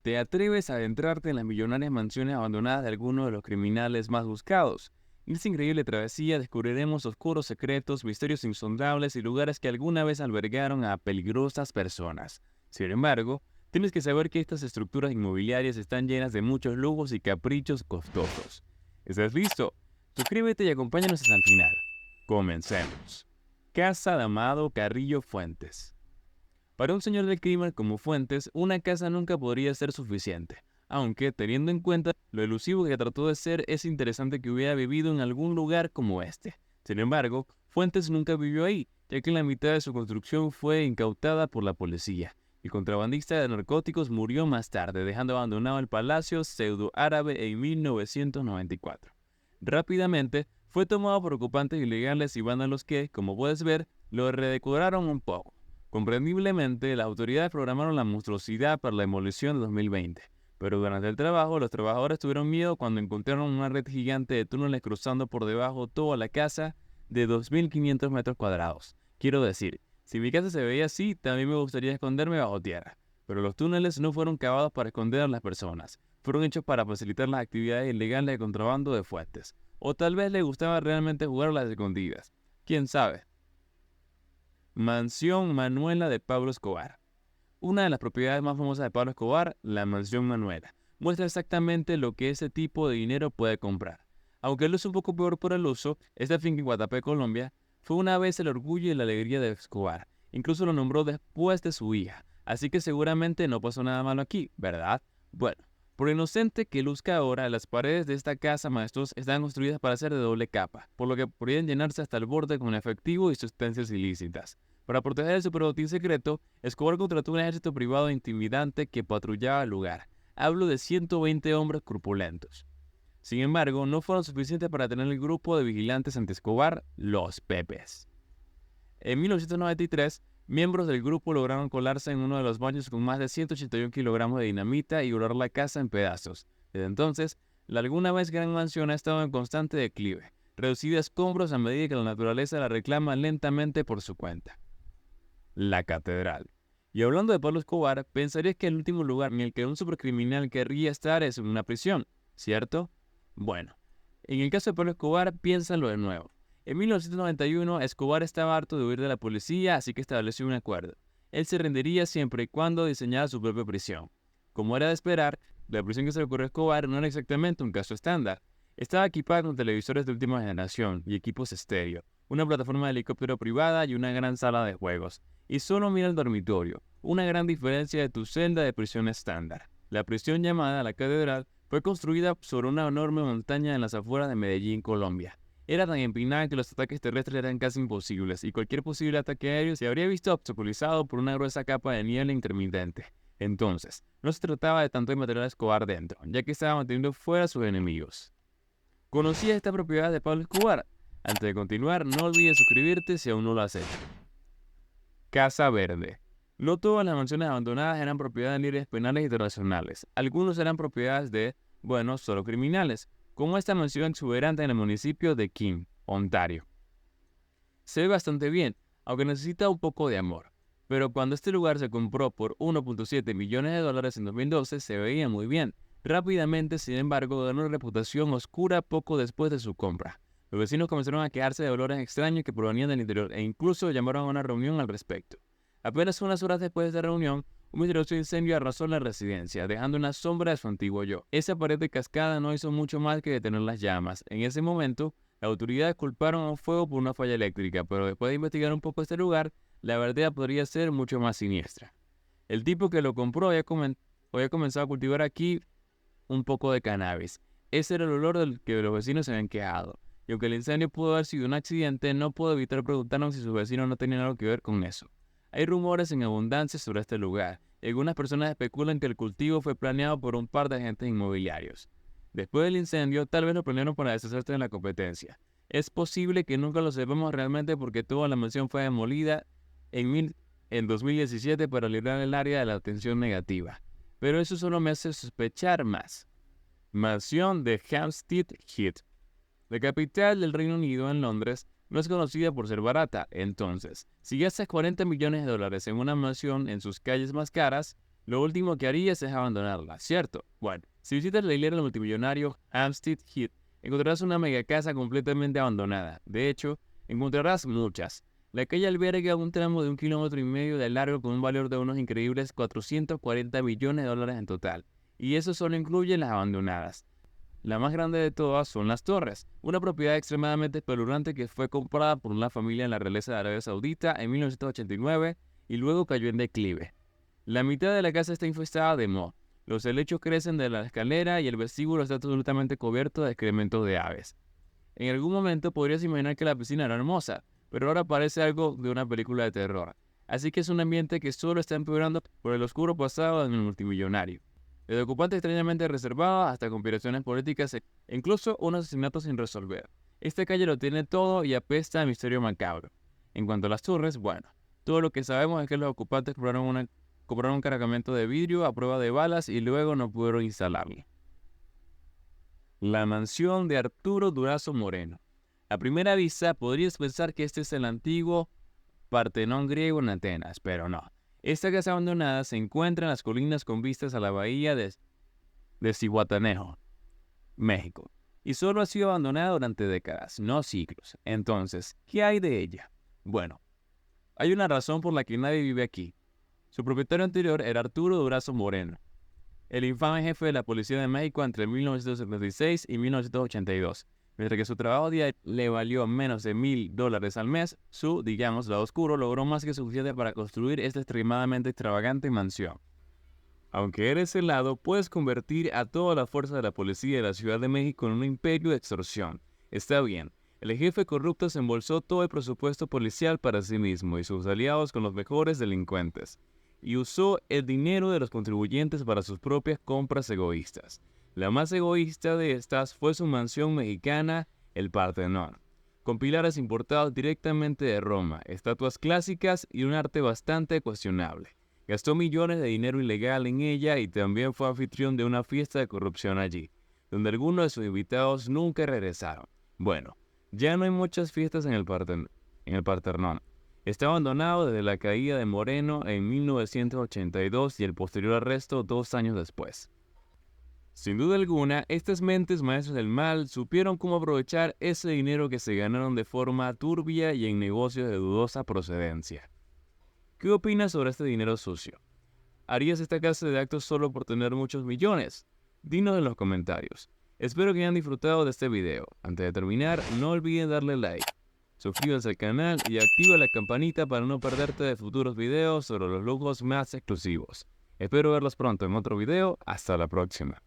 ¿Te atreves a adentrarte en las millonarias mansiones abandonadas de algunos de los criminales más buscados? En esta increíble travesía descubriremos oscuros secretos, misterios insondables y lugares que alguna vez albergaron a peligrosas personas. Sin embargo, tienes que saber que estas estructuras inmobiliarias están llenas de muchos lujos y caprichos costosos. ¿Estás listo? Suscríbete y acompáñanos hasta el final. Comencemos. Casa de Amado Carrillo Fuentes. Para un señor del crimen como Fuentes, una casa nunca podría ser suficiente, aunque, teniendo en cuenta lo elusivo que trató de ser, es interesante que hubiera vivido en algún lugar como este. Sin embargo, Fuentes nunca vivió ahí, ya que la mitad de su construcción fue incautada por la policía. El contrabandista de narcóticos murió más tarde, dejando abandonado el palacio pseudo-árabe en 1994. Rápidamente, fue tomado por ocupantes ilegales y vándalos que, como puedes ver, lo redecoraron un poco. Comprensiblemente, las autoridades programaron la monstruosidad para la demolición de 2020, pero durante el trabajo los trabajadores tuvieron miedo cuando encontraron una red gigante de túneles cruzando por debajo toda la casa de 2.500 metros cuadrados. Quiero decir, si mi casa se veía así, también me gustaría esconderme bajo tierra, pero los túneles no fueron cavados para esconder a las personas, fueron hechos para facilitar las actividades ilegales de contrabando de Fuentes, o tal vez le gustaba realmente jugar a las escondidas. ¿Quién sabe? Mansión Manuela de Pablo Escobar. Una de las propiedades más famosas de Pablo Escobar, la Mansión Manuela, muestra exactamente lo que ese tipo de dinero puede comprar. Aunque él es un poco peor por el uso, esta finca en Guatapé, Colombia, fue una vez el orgullo y la alegría de Escobar. Incluso lo nombró después de su hija, así que seguramente no pasó nada malo aquí, ¿verdad? Bueno, por inocente que luzca ahora, las paredes de esta casa, maestros, están construidas para ser de doble capa, por lo que podrían llenarse hasta el borde con efectivo y sustancias ilícitas. Para proteger el superbotín secreto, Escobar contrató un ejército privado intimidante que patrullaba el lugar. Hablo de 120 hombres corpulentos. Sin embargo, no fueron suficientes para tener el grupo de vigilantes ante Escobar, los Pepes. En 1993, miembros del grupo lograron colarse en uno de los baños con más de 181 kilogramos de dinamita y volar la casa en pedazos. Desde entonces, la alguna vez gran mansión ha estado en constante declive, reducida a escombros a medida que la naturaleza la reclama lentamente por su cuenta. La catedral. Y hablando de Pablo Escobar, pensarías que el último lugar en el que un supercriminal querría estar es en una prisión, ¿cierto? Bueno, en el caso de Pablo Escobar, piénsalo de nuevo. En 1991, Escobar estaba harto de huir de la policía, así que estableció un acuerdo. Él se rendiría siempre y cuando diseñara su propia prisión. Como era de esperar, la prisión que se le ocurrió a Escobar no era exactamente un caso estándar. Estaba equipada con televisores de última generación y equipos estéreo, una plataforma de helicóptero privada y una gran sala de juegos. Y solo mira el dormitorio, una gran diferencia de tu celda de prisión estándar. La prisión llamada La Catedral fue construida sobre una enorme montaña en las afueras de Medellín, Colombia. Era tan empinada que los ataques terrestres eran casi imposibles y cualquier posible ataque aéreo se habría visto obstaculizado por una gruesa capa de niebla intermitente. Entonces, no se trataba de tanto de material Escobar dentro, ya que estaba manteniendo fuera a sus enemigos. ¿Conocías esta propiedad de Pablo Escobar? Antes de continuar, no olvides suscribirte si aún no lo has hecho. Casa Verde. No todas las mansiones abandonadas eran propiedad de líderes penales internacionales. Algunos eran propiedades de, bueno, solo criminales, como esta mansión exuberante en el municipio de King, Ontario. Se ve bastante bien, aunque necesita un poco de amor. Pero cuando este lugar se compró por 1.7 millones de dólares en 2012, se veía muy bien. Rápidamente, sin embargo, ganó una reputación oscura poco después de su compra. Los vecinos comenzaron a quejarse de olores extraños que provenían del interior e incluso llamaron a una reunión al respecto. Apenas unas horas después de esta reunión, un misterioso incendio arrasó la residencia, dejando una sombra de su antiguo yo. Esa pared de cascada no hizo mucho más que detener las llamas. En ese momento, las autoridades culparon a un fuego por una falla eléctrica, pero después de investigar un poco este lugar, la verdad podría ser mucho más siniestra. El tipo que lo compró había comenzado a cultivar aquí un poco de cannabis. Ese era el olor del que los vecinos se habían quejado. Y aunque el incendio pudo haber sido un accidente, no puedo evitar preguntarnos si sus vecinos no tenían algo que ver con eso. Hay rumores en abundancia sobre este lugar, y algunas personas especulan que el cultivo fue planeado por un par de agentes inmobiliarios. Después del incendio, tal vez lo planearon para deshacerse de la competencia. Es posible que nunca lo sepamos realmente porque toda la mansión fue demolida en 2017 para librar el área de la atención negativa. Pero eso solo me hace sospechar más. Mansión de Hampstead Heath. La capital del Reino Unido, en Londres, no es conocida por ser barata. Entonces, si gastas 40 millones de dólares en una mansión en sus calles más caras, lo último que harías es abandonarla, ¿cierto? Bueno, si visitas la hilera del multimillonario Hampstead Heath, encontrarás una mega casa completamente abandonada. De hecho, encontrarás muchas. La calle alberga un tramo de 1,5 kilómetros de largo con un valor de unos increíbles 440 millones de dólares en total. Y eso solo incluye las abandonadas. La más grande de todas son las Torres, una propiedad extremadamente espeluznante que fue comprada por una familia en la realeza de Arabia Saudita en 1989 y luego cayó en declive. La mitad de la casa está infestada de moho. Los helechos crecen de la escalera y el vestíbulo está absolutamente cubierto de excrementos de aves. En algún momento podrías imaginar que la piscina era hermosa, pero ahora parece algo de una película de terror. Así que es un ambiente que solo está empeorando por el oscuro pasado del multimillonario. Desde ocupantes extrañamente reservados hasta conspiraciones políticas e incluso un asesinato sin resolver. Esta calle lo tiene todo y apesta a misterio macabro. En cuanto a las torres, bueno, todo lo que sabemos es que los ocupantes compraron un cargamento de vidrio a prueba de balas y luego no pudieron instalarlo. La mansión de Arturo Durazo Moreno. A primera vista podrías pensar que este es el antiguo Partenón griego en Atenas, pero no. Esta casa abandonada se encuentra en las colinas con vistas a la bahía de Zihuatanejo, México, y solo ha sido abandonada durante décadas, no siglos. Entonces, ¿qué hay de ella? Bueno, hay una razón por la que nadie vive aquí. Su propietario anterior era Arturo Durazo Moreno, el infame jefe de la Policía de México entre 1976 y 1982. Mientras que su trabajo diario le valió menos de $1,000 al mes, su, digamos, lado oscuro logró más que suficiente para construir esta extremadamente extravagante mansión. Aunque eres el lado, puedes convertir a toda la fuerza de la policía de la Ciudad de México en un imperio de extorsión. Está bien, el jefe corrupto se embolsó todo el presupuesto policial para sí mismo y sus aliados con los mejores delincuentes, y usó el dinero de los contribuyentes para sus propias compras egoístas. La más egoísta de estas fue su mansión mexicana, el Partenón, con pilares importados directamente de Roma, estatuas clásicas y un arte bastante cuestionable. Gastó millones de dinero ilegal en ella y también fue anfitrión de una fiesta de corrupción allí, donde algunos de sus invitados nunca regresaron. Bueno, ya no hay muchas fiestas en el Partenón. Está abandonado desde la caída de Moreno en 1982 y el posterior arresto 2 años después. Sin duda alguna, estas mentes maestras del mal supieron cómo aprovechar ese dinero que se ganaron de forma turbia y en negocios de dudosa procedencia. ¿Qué opinas sobre este dinero sucio? ¿Harías esta clase de actos solo por tener muchos millones? Dinos en los comentarios. Espero que hayan disfrutado de este video. Antes de terminar, no olviden darle like, suscríbanse al canal y activa la campanita para no perderte de futuros videos sobre los lujos más exclusivos. Espero verlos pronto en otro video. Hasta la próxima.